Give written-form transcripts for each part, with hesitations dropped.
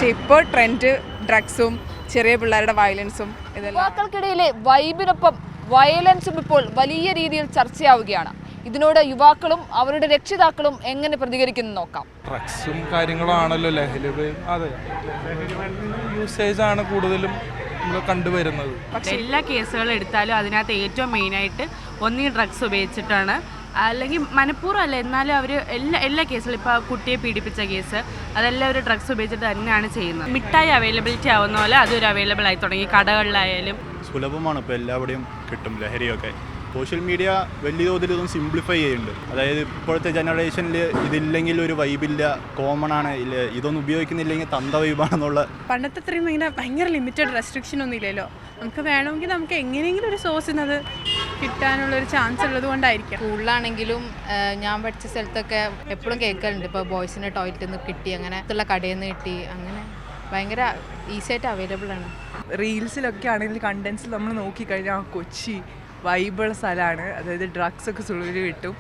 പക്ഷേ ഇപ്പോൾ ട്രെൻഡ് ഡ്രഗ്സും ചെറിയ പിള്ളേരുടെ വയലൻസും യുവാക്കൾക്കിടയിലെ വൈബിനൊപ്പം വയലൻസും ഇപ്പോൾ വലിയ രീതിയിൽ ചർച്ചയാവുകയാണ്. ഇതിനോട് യുവാക്കളും അവരുടെ രക്ഷിതാക്കളും എങ്ങനെ പ്രതികരിക്കുന്നു നോക്കാം. ഡ്രഗ്സും കാര്യങ്ങളും ആണല്ലോ ലഹരി. അതെ, യൂസേജ് ആണ് കൂടുതലും നമ്മൾ കണ്ടുവരുന്നത്. എല്ലാ കേസുകളും എടുത്താലും അതിനകത്ത് ഏറ്റവും മെയിനായിട്ട് ഒന്നീ ഡ്രഗ്സ് ഉപയോഗിച്ചിട്ടാണ്, അല്ലെങ്കിൽ മനഃപൂർവ്വം അല്ല, എന്നാലും അവർ എല്ലാ കേസുകളും ഇപ്പോൾ കുട്ടിയെ പീഡിപ്പിച്ച കേസ് അതെല്ലാം ഒരു ഡ്രഗ്സ് ഉപയോഗിച്ചിട്ട് തന്നെയാണ് ചെയ്യുന്നത്. മിഠായി അവൈലബിലിറ്റി ആവുന്ന പോലെ അതൊരു അവൈലബിൾ ആയി തുടങ്ങി. കടകളിലായാലും സുലഭമാണ്, ഇപ്പോൾ എല്ലാവിടെയും കിട്ടും ലഹരിയൊക്കെ. സോഷ്യൽ മീഡിയ വലിയ തോതിൽ ഇതൊന്നും സിംപ്ലിഫൈ ചെയ്യുന്നുണ്ട്. അതായത് ഇപ്പോഴത്തെ ജനറേഷനിൽ ഇതില്ലെങ്കിൽ ഒരു വൈബില്ല, കോമൺ ആണ്, ഇതൊന്നും ഉപയോഗിക്കുന്നില്ലെങ്കിൽ തന്ത വൈബാണെന്നുള്ള. പണ്ടത്തെ അത്രയും ഇങ്ങനെ ഭയങ്കര ലിമിറ്റഡ് റെസ്ട്രിക്ഷൻ ഒന്നും ഇല്ലല്ലോ. നമുക്ക് വേണമെങ്കിൽ നമുക്ക് എങ്ങനെയെങ്കിലും ഒരു സോഴ്സിൽ നിന്ന് അത് കിട്ടാനുള്ളൊരു ചാൻസ് ഉള്ളത് കൊണ്ടായിരിക്കും. സ്കൂളിലാണെങ്കിലും ഞാൻ പഠിച്ച സ്ഥലത്തൊക്കെ എപ്പോഴും കേൾക്കലുണ്ട്, ഇപ്പോൾ ബോയ്സിൻ്റെ ടോയ്ലറ്റിൽ നിന്ന് കിട്ടി, അങ്ങനെ ഉള്ള കടയിൽ നിന്ന് കിട്ടി, അങ്ങനെ ഭയങ്കര ഈസി ആയിട്ട് അവൈലബിൾ ആണ്. റീൽസിലൊക്കെ ആണെങ്കിൽ കണ്ടൻസിൽ നമ്മൾ നോക്കിക്കഴിഞ്ഞാൽ കൊച്ചി വൈബുള്ള സ്ഥലമാണ്. അതായത് ഡ്രഗ്സ് ഒക്കെ സുളിൽ കിട്ടും.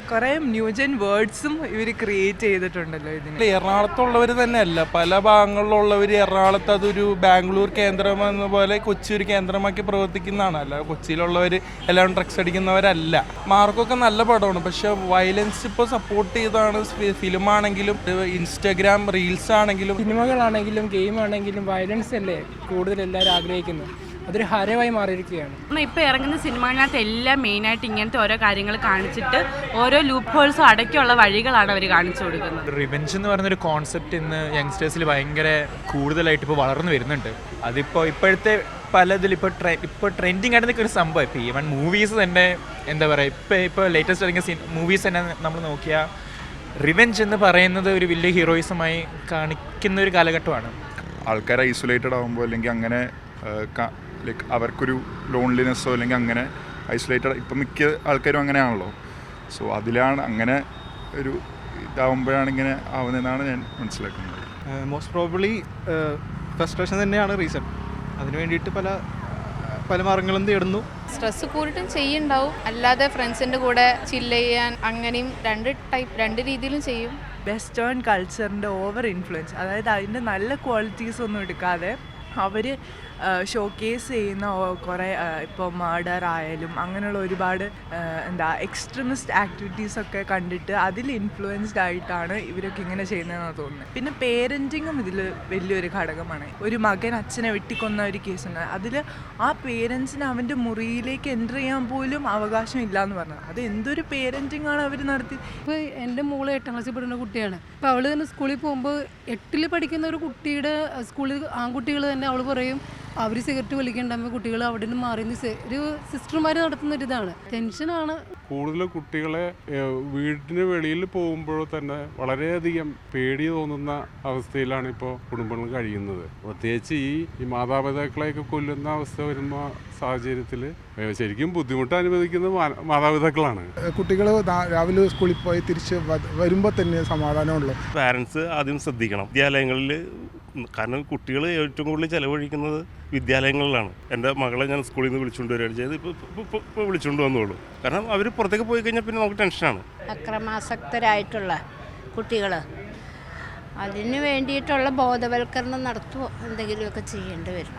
കുറേ ന്യൂജൻ വേർഡ്സും ഇവർ ക്രിയേറ്റ് ചെയ്തിട്ടുണ്ടല്ലോ ഇതിന്. എറണാകുളത്തുള്ളവർ തന്നെയല്ല, പല ഭാഗങ്ങളിലുള്ളവർ എറണാകുളത്ത് അതൊരു ബാംഗ്ലൂർ കേന്ദ്രം എന്ന പോലെ കൊച്ചി ഒരു കേന്ദ്രമാക്കി പ്രവർത്തിക്കുന്നതാണ്. അല്ല, കൊച്ചിയിലുള്ളവർ എല്ലാവരും ഡ്രഗ്സ് അടിക്കുന്നവരല്ല. മാർക്കൊക്കെ നല്ല പടമാണ്, പക്ഷെ വയലൻസ് ഇപ്പോൾ സപ്പോർട്ട് ചെയ്താണ്. ഫിലിമാണെങ്കിലും ഇൻസ്റ്റഗ്രാം റീൽസ് ആണെങ്കിലും സിനിമകളാണെങ്കിലും ഗെയിം ആണെങ്കിലും വയലൻസ് അല്ലേ കൂടുതൽ എല്ലാവരും ആഗ്രഹിക്കുന്നത്. അതൊരു ഹരമായി മാറിയിരിക്കുകയാണ്. ഇപ്പോൾ ഇറങ്ങുന്ന സിനിമകളിനകത്ത് എല്ലാം മെയിനായിട്ട് ഇങ്ങനത്തെ ഓരോ കാര്യങ്ങൾ കാണിച്ചിട്ട് ഓരോ ലൂപ്പ് ഹോൾസും അടയ്ക്കുള്ള വഴികളാണ് അവർ കാണിച്ചു കൊടുക്കുന്നത്. റിവെഞ്ച് എന്ന് പറയുന്നൊരു കോൺസെപ്റ്റ് ഇന്ന് യങ്സ്റ്റേഴ്സിൽ ഭയങ്കര കൂടുതലായിട്ട് ഇപ്പോൾ വളർന്നു വരുന്നുണ്ട്. അതിപ്പോൾ ഇപ്പോഴത്തെ പലതിൽ ഇപ്പോൾ ട്രെൻഡിങ് ആയിട്ട് നിൽക്കുന്ന ഒരു സംഭവം. ഇപ്പോൾ ഈവൻ മൂവീസ് തന്നെ എന്താ പറയുക, ഇപ്പോൾ ലേറ്റസ്റ്റ് ഇറങ്ങിയ മൂവീസ് തന്നെ നമ്മൾ നോക്കിയാൽ റിവെഞ്ച് എന്ന് പറയുന്നത് ഒരു വലിയ ഹീറോയിസമായി കാണിക്കുന്ന ഒരു കാലഘട്ടമാണ്. ആൾക്കാർ ഐസൊലേറ്റഡ് ആകുമ്പോൾ അല്ലെങ്കിൽ അങ്ങനെ ലൈക്ക് അവർക്കൊരു ലോൺലിനെസ്സോ അല്ലെങ്കിൽ അങ്ങനെ ഐസൊലേറ്റഡ്, ഇപ്പം മിക്ക ആൾക്കാരും അങ്ങനെയാണല്ലോ. സോ അതിലാണ് അങ്ങനെ ഒരു ഇതാവുമ്പോഴാണ് ഇങ്ങനെ ആവുന്നതെന്നാണ് ഞാൻ മനസ്സിലാക്കുന്നത്. മോസ്റ്റ് പ്രോബബ്ലി ഫ്രസ്ട്രേഷൻ തന്നെയാണ് റീസൺ. അതിന് വേണ്ടിയിട്ട് പല മാർഗങ്ങളും തേടുന്നു. സ്ട്രെസ് കൂടിയിട്ടും ചെയ്യുന്നുണ്ടാവും, അല്ലാതെ ഫ്രണ്ട്സിൻ്റെ കൂടെ ചില്ല് ചെയ്യാൻ അങ്ങനെയും രണ്ട് രീതിയിലും ചെയ്യും. വെസ്റ്റേൺ കൾച്ചറിൻ്റെ ഓവർ ഇൻഫ്ലുവൻസ്, അതായത് അതിൻ്റെ നല്ല ക്വാളിറ്റീസ് ഒന്നും എടുക്കാതെ അവർ ഷോക്കേസ് ചെയ്യുന്ന കുറേ ഇപ്പോൾ മർഡർ ആയാലും അങ്ങനെയുള്ള ഒരുപാട് എക്സ്ട്രീമിസ്റ്റ് ആക്ടിവിറ്റീസൊക്കെ കണ്ടിട്ട് അതിൽ ഇൻഫ്ലുവൻസ്ഡ് ആയിട്ടാണ് ഇവരൊക്കെ ഇങ്ങനെ ചെയ്യുന്നതെന്ന് തോന്നുന്നത്. പിന്നെ പേരൻറ്റിങ്ങും ഇതിൽ വലിയൊരു ഘടകമാണ്. ഒരു മകൻ അച്ഛനെ വെട്ടിക്കൊന്ന ഒരു കേസുണ്ട്. അതിൽ ആ പേരൻസിന് അവൻ്റെ മുറിയിലേക്ക് എൻ്റർ ചെയ്യാൻ പോലും അവകാശം ഇല്ല എന്ന് പറഞ്ഞത്. അത് എന്തൊരു പേരൻറ്റിങ് ആണ് അവർ നടത്തി. ഇപ്പോൾ എൻ്റെ മോള് 8ാം ക്ലാസ്സിൽ പഠിക്കുന്ന കുട്ടിയാണ്. അപ്പോൾ അവൾ തന്നെ സ്കൂളിൽ പോകുമ്പോൾ 8ൽ പഠിക്കുന്ന ഒരു കുട്ടിയുടെ സ്കൂളിൽ ആൺകുട്ടികൾ തന്നെ അവൾ പറയും അവർ സിഗരറ്റ് വലിക്കണ്ടാകുമ്പോൾ കുട്ടികൾ അവിടെ നിന്ന് മാറി ഒരു സിസ്റ്റർമാർ നടത്തുന്നൊരിതാണ്. ടെൻഷനാണ്. കൂടുതൽ കുട്ടികളെ വീടിന് വെളിയിൽ പോകുമ്പോഴോ തന്നെ വളരെയധികം പേടി തോന്നുന്ന അവസ്ഥയിലാണ് ഇപ്പോൾ കുടുംബങ്ങൾ കഴിയുന്നത്. പ്രത്യേകിച്ച് ഈ മാതാപിതാക്കളെയൊക്കെ കൊല്ലുന്ന അവസ്ഥ വരുന്ന സാഹചര്യത്തിൽ ശരിക്കും ബുദ്ധിമുട്ട് അനുഭവിക്കുന്നത് മാതാപിതാക്കളാണ്. കുട്ടികൾ രാവിലെ സ്കൂളിൽ പോയി തിരിച്ച് വരുമ്പോൾ തന്നെ സമാധാനമുള്ളൂ. പാരൻസ് ആദ്യം ശ്രദ്ധിക്കണം വിദ്യാലയങ്ങളിൽ. കാരണം കുട്ടികൾ ഏറ്റവും കൂടുതൽ ചിലവഴിക്കുന്നത് വിദ്യാലയങ്ങളിലാണ്. എൻ്റെ മകളെ ഞാൻ സ്കൂളിൽ നിന്ന് വിളിച്ചുകൊണ്ട് വരികയാണ് ചെയ്ത് ഇപ്പോൾ വിളിച്ചുകൊണ്ട് വന്നോളൂ. കാരണം അവർ പുറത്തേക്ക് പോയി കഴിഞ്ഞാൽ പിന്നെ നമുക്ക് ടെൻഷനാണ്. അക്രമാസക്തരായിട്ടുള്ള കുട്ടികൾ, അതിന് വേണ്ടിയിട്ടുള്ള ബോധവൽക്കരണം നടത്തുമോ എന്തെങ്കിലുമൊക്കെ ചെയ്യേണ്ടി വരും.